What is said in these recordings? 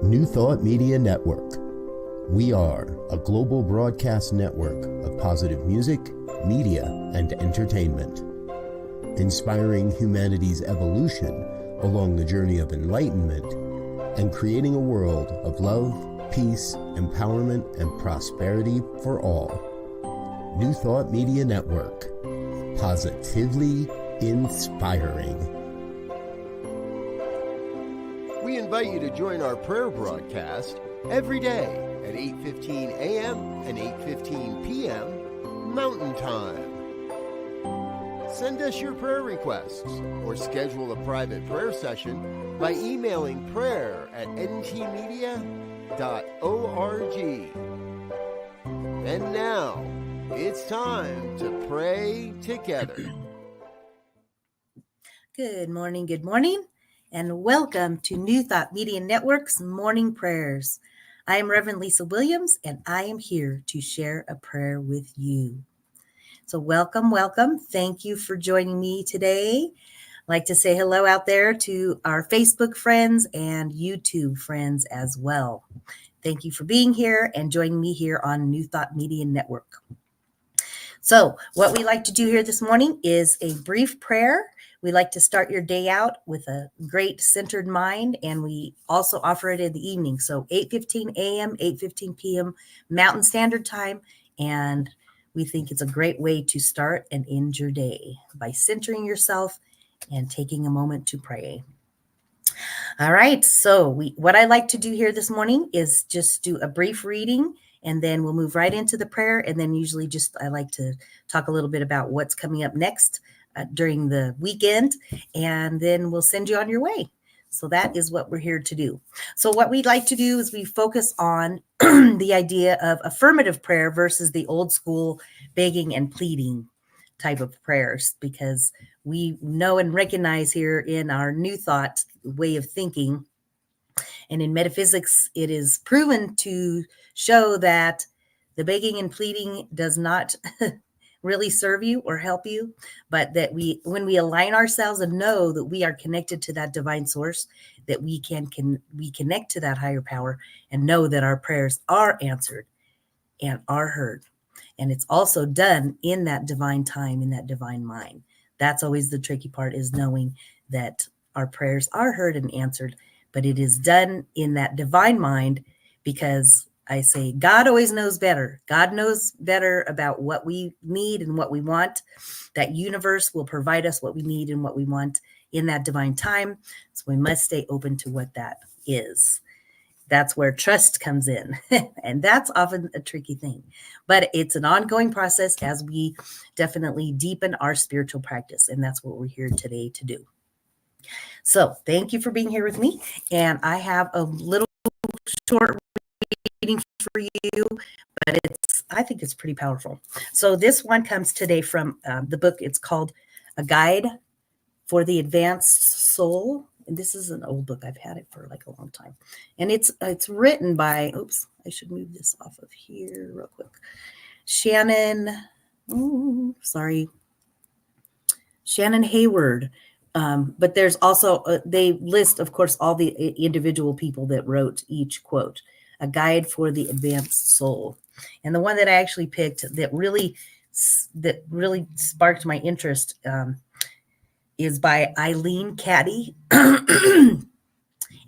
New Thought Media Network. We are a global broadcast network of positive music, media, and entertainment, inspiring humanity's evolution along the journey of enlightenment and creating a world of love, peace, empowerment, and prosperity for all. New Thought Media Network. Positively inspiring. We invite you to join our prayer broadcast every day at 8:15 a.m. and 8:15 p.m. Mountain Time. Send us your prayer requests or schedule a private prayer session by emailing prayer@ntmedia.org. And now, it's time to pray together. Good morning, and welcome to New Thought Media Network's Morning Prayers. I am Reverend Lisa Williams, and I am here to share a prayer with you. So welcome. Thank you for joining me today. I'd like to say hello out there to our Facebook friends and YouTube friends as well. Thank you for being here and joining me here on New Thought Media Network. So what we like to do here this morning is a brief prayer. We like to start your day out with a great centered mind, and we also offer it in the evening. So 8:15 a.m., 8:15 p.m. Mountain Standard Time, and we think it's a great way to start and end your day by centering yourself and taking a moment to pray. All right, so what I like to do here this morning is just do a brief reading, and then we'll move right into the prayer. And then usually I like to talk a little bit about what's coming up next during the weekend, and then we'll send you on your way. So that is what we're here to do. So what we'd like to do is we focus on the idea of affirmative prayer versus the old school begging and pleading type of prayers, because we know and recognize here in our New Thought way of thinking, and in metaphysics, it is proven to show that the begging and pleading does not really serve you or help you, but that when we align ourselves and know that we are connected to that divine source, that we connect to that higher power and know that our prayers are answered and are heard. And it's also done in that divine time, in that divine mind. That's always the tricky part, is knowing that our prayers are heard and answered, but it is done in that divine mind, because I say God always knows better. God knows better about what we need and what we want. That universe will provide us what we need and what we want in that divine time. So we must stay open to what that is. That's where trust comes in. And that's often a tricky thing. But it's an ongoing process as we definitely deepen our spiritual practice. And that's what we're here today to do. So thank you for being here with me. And I have a little short reading for you, but I think it's pretty powerful. So this one comes today from the book. It's called A Guide for the Advanced Soul. And this is an old book. I've had it for like a long time. And it's written by, I should move this off of here real quick. Shannon Hayward. But there's also, they list, of course, all the individual people that wrote each quote. A Guide for the Advanced Soul. And the one that I actually picked that really sparked my interest is by Eileen Caddy. And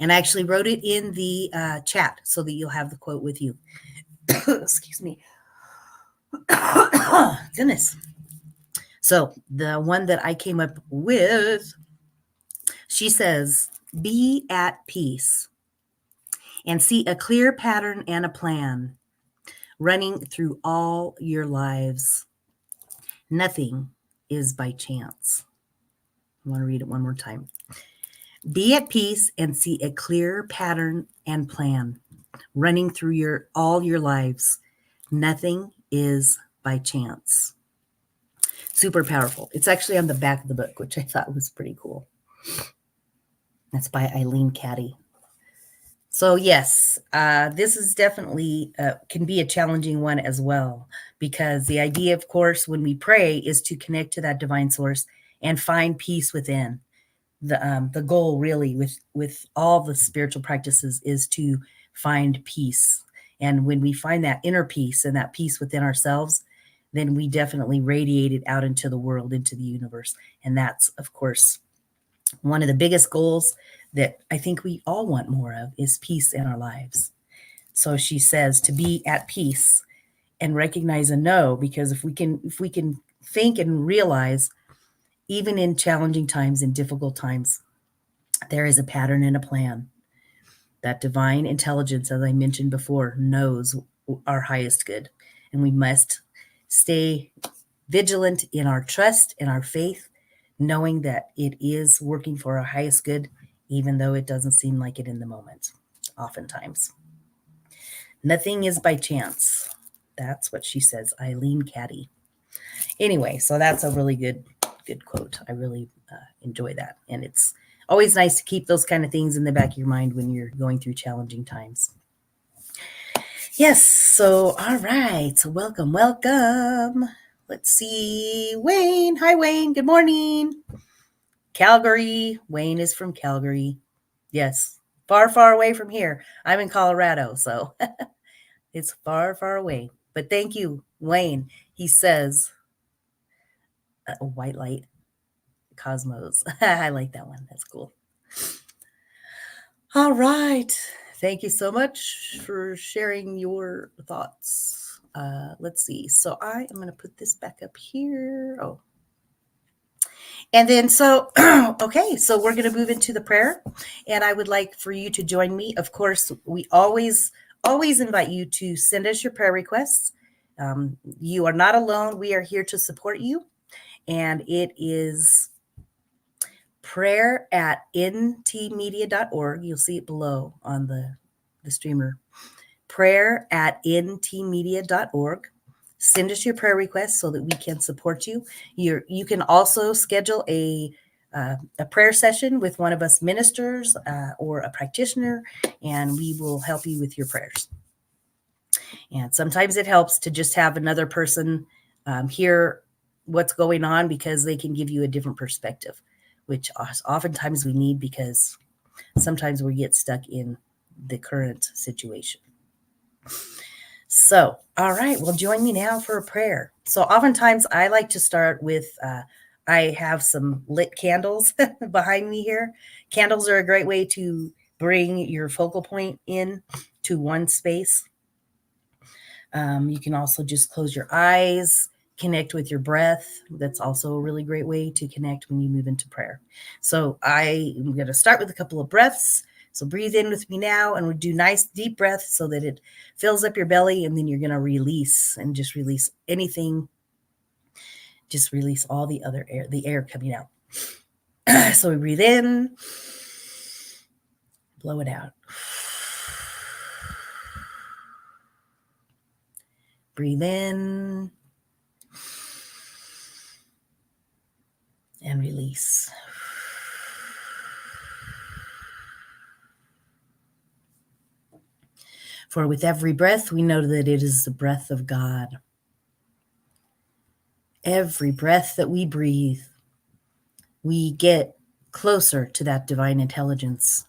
I actually wrote it in the chat so that you'll have the quote with you. Excuse me. Goodness. So the one that I came up with, she says, be at peace and see a clear pattern and a plan running through all your lives. Nothing is by chance. I want to read it one more time. Be at peace and see a clear pattern and plan running through all your lives. Nothing is by chance. Super powerful. It's actually on the back of the book, which I thought was pretty cool. That's by Eileen Caddy. So yes, this is definitely can be a challenging one as well, because the idea, of course, when we pray is to connect to that divine source and find peace within. the goal really with all the spiritual practices is to find peace. And when we find that inner peace and that peace within ourselves, then we definitely radiate it out into the world, into the universe. And that's, of course, one of the biggest goals that I think we all want more of is peace in our lives. So she says to be at peace and recognize and know, because if we can think and realize, even in challenging times, in difficult times, there is a pattern and a plan. That divine intelligence, as I mentioned before, knows our highest good. And we must stay vigilant in our trust and our faith, knowing that it is working for our highest good, even though it doesn't seem like it in the moment, oftentimes. Nothing is by chance. That's what she says, Eileen Caddy. Anyway, so that's a really good quote. I really enjoy that. And it's always nice to keep those kind of things in the back of your mind when you're going through challenging times. Yes, so all right. So welcome. Let's see. Wayne. Hi, Wayne. Good morning. Calgary. Wayne is from Calgary. Yes, far, far away from here. I'm in Colorado, so it's far, far away. But thank you, Wayne. He says, white light cosmos. I like that one. That's cool. All right. Thank you so much for sharing your thoughts. Let's see. So I am going to put this back up here. Oh. And then okay, so we're going to move into the prayer. And I would like for you to join me. Of course, we always invite you to send us your prayer requests. You are not alone. We are here to support you. And it is prayer@ntmedia.org. You'll see it below on the streamer. prayer@ntmedia.org. Send us your prayer requests so that we can support you. You can also schedule a prayer session with one of us ministers or a practitioner, and we will help you with your prayers. And sometimes it helps to just have another person hear what's going on, because they can give you a different perspective, which oftentimes we need, because sometimes we get stuck in the current situation. So, all right, well, join me now for a prayer. So oftentimes I like to start with, I have some lit candles behind me here. Candles are a great way to bring your focal point in to one space. You can also just close your eyes, connect with your breath. That's also a really great way to connect when you move into prayer. So I am going to start with a couple of breaths. So breathe in with me now, and we'll do nice deep breaths so that it fills up your belly, and then you're going to release, and just release anything. Just release all the other air, the air coming out. So we breathe in, blow it out. Breathe in and release. For with every breath, we know that it is the breath of God. Every breath that we breathe, we get closer to that divine intelligence.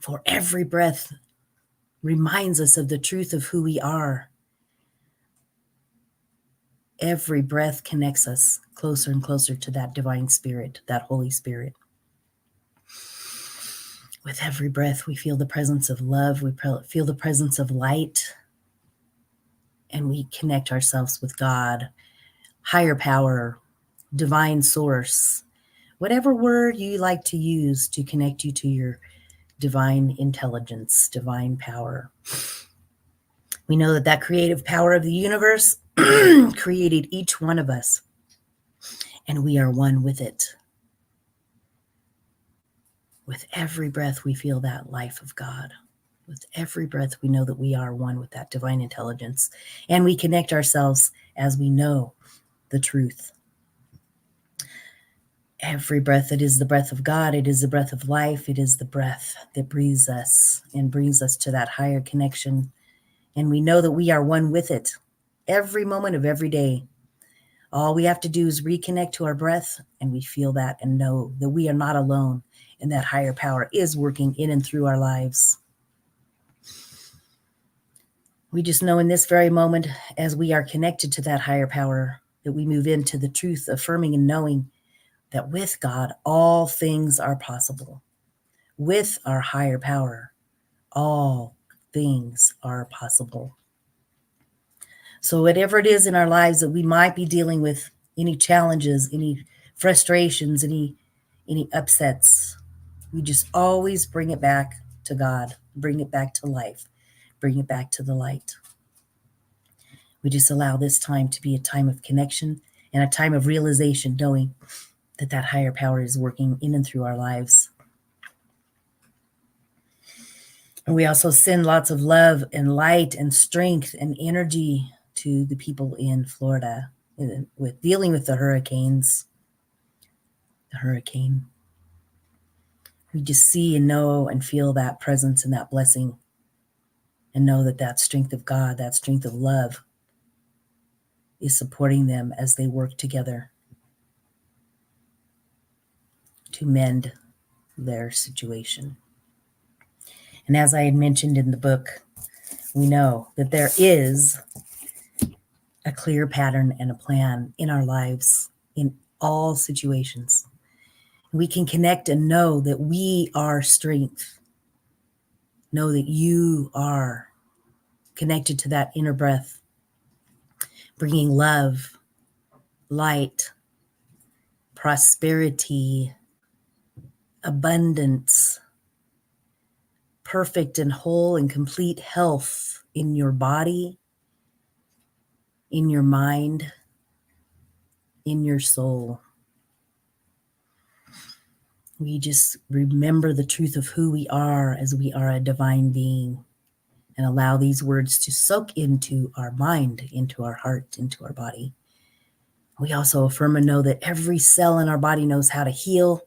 For every breath reminds us of the truth of who we are. Every breath connects us closer and closer to that divine spirit, that Holy Spirit. With every breath, we feel the presence of love. We feel the presence of light. And we connect ourselves with God, higher power, divine source, whatever word you like to use to connect you to your divine intelligence, divine power. We know that that creative power of the universe created each one of us, and we are one with it. With every breath, we feel that life of God. With every breath, we know that we are one with that divine intelligence, and we connect ourselves as we know the truth. Every breath, it is the breath of God. It is the breath of life. It is the breath that breathes us and brings us to that higher connection. And we know that we are one with it every moment of every day. All we have to do is reconnect to our breath, and we feel that and know that we are not alone, and that higher power is working in and through our lives. We just know in this very moment, as we are connected to that higher power, that we move into the truth, affirming and knowing that with God, all things are possible. With our higher power, all things are possible. So whatever it is in our lives that we might be dealing with, any challenges, any frustrations, any upsets, we just always bring it back to God, bring it back to life, bring it back to the light. We just allow this time to be a time of connection and a time of realization, knowing that that higher power is working in and through our lives. And we also send lots of love and light and strength and energy to the people in Florida with dealing with the hurricane. We just see and know and feel that presence and that blessing, and know that that strength of God, that strength of love, is supporting them as they work together to mend their situation. And as I had mentioned in the book, we know that there is a clear pattern and a plan in our lives in all situations. We can connect and know that we are strength. Know that you are connected to that inner breath, bringing love, light, prosperity, abundance, perfect and whole and complete health in your body, in your mind, in your soul. We just remember the truth of who we are, as we are a divine being, and allow these words to soak into our mind, into our heart, into our body. We also affirm and know that every cell in our body knows how to heal,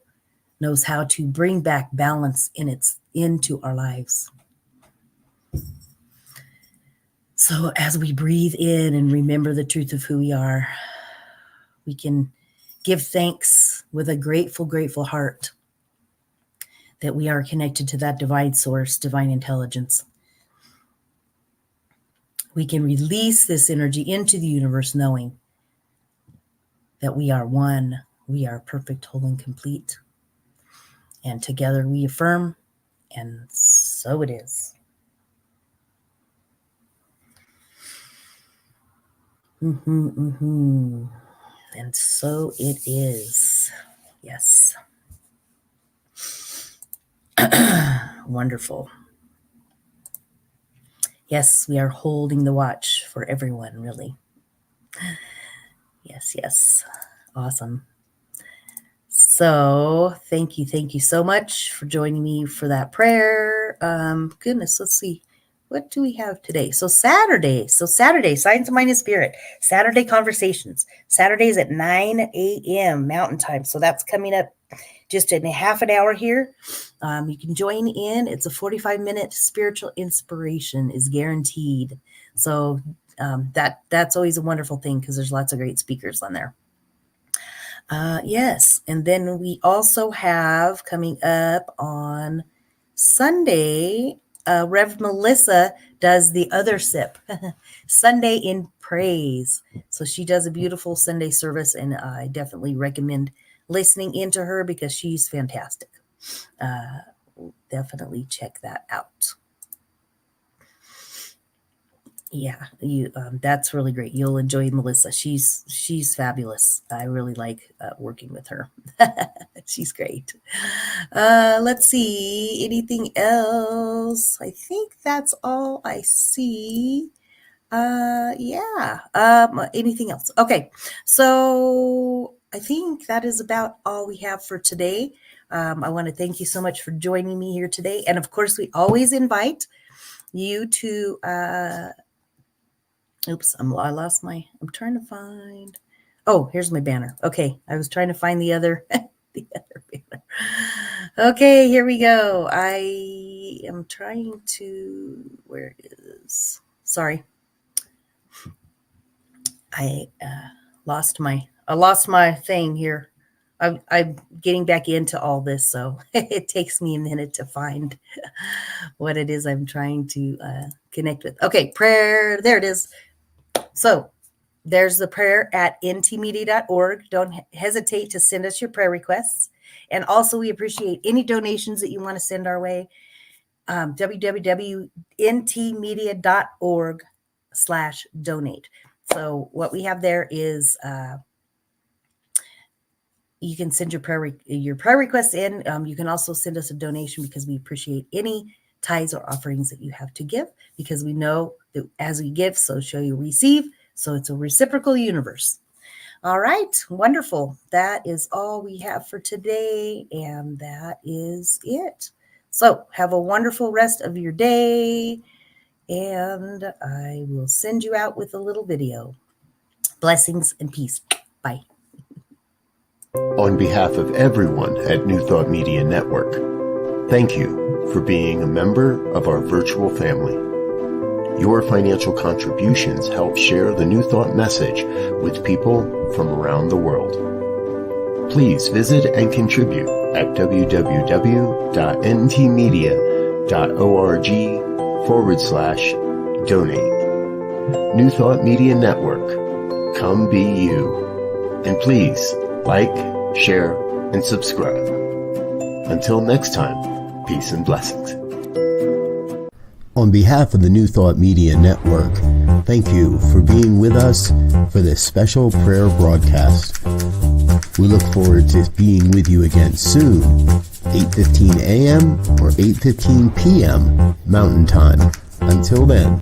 knows how to bring back balance into our lives. So as we breathe in and remember the truth of who we are, we can give thanks with a grateful, grateful heart that we are connected to that divine source, divine intelligence. We can release this energy into the universe, knowing that we are one, we are perfect, whole, and complete. And together we affirm, and so it is. And so it is. Yes. Wonderful. Yes, we are holding the watch for everyone, really. Yes. Awesome. So thank you so much for joining me for that prayer. Goodness, let's see. What do we have today? So Saturday, Science of Mind and Spirit, Saturday Conversations. Saturdays at 9 a.m. Mountain Time. So that's coming up just in a half an hour here. You can join in. It's a 45-minute spiritual inspiration is guaranteed. So that's always a wonderful thing, because there's lots of great speakers on there. Yes. And then we also have coming up on Sunday, Rev Melissa does the other sip, Sunday in Praise. So she does a beautiful Sunday service, and I definitely recommend listening into her because she's fantastic. Definitely check that out. Yeah, that's really great. You'll enjoy Melissa. She's fabulous. I really like working with her. She's great. Let's see, anything else? I think that's all I see. Anything else? Okay, so I think that is about all we have for today. I want to thank you so much for joining me here today, and of course, we always invite you to I'm trying to find, here's my banner. Okay. I was trying to find the other banner. Okay, here we go. I am trying to, where it is? Sorry. I lost my thing here. I'm getting back into all this, so it takes me a minute to find what it is I'm trying to connect with. Okay, prayer. There it is. So there's the prayer at ntmedia.org. Don't hesitate to send us your prayer requests. And also, we appreciate any donations that you want to send our way. www.ntmedia.org/donate. So what we have there is you can send your prayer requests in. You can also send us a donation because we appreciate any tithes or offerings that you have to give, because we know that as we give, so shall you receive. So it's a reciprocal universe. All right, wonderful. That is all we have for today, and that is it. So have a wonderful rest of your day, and I will send you out with a little video. Blessings and peace. Bye. On behalf of everyone at New Thought Media Network, thank you for being a member of our virtual family. Your financial contributions help share the New Thought message with people from around the world. Please visit and contribute at www.ntmedia.org/donate. New Thought Media Network, come be you. And please like, share, and subscribe. Until next time, peace and blessings. On behalf of the New Thought Media Network, thank you for being with us for this special prayer broadcast. We look forward to being with you again soon, 8:15 a.m. or 8:15 p.m. Mountain Time. Until then.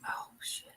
Oh, shit.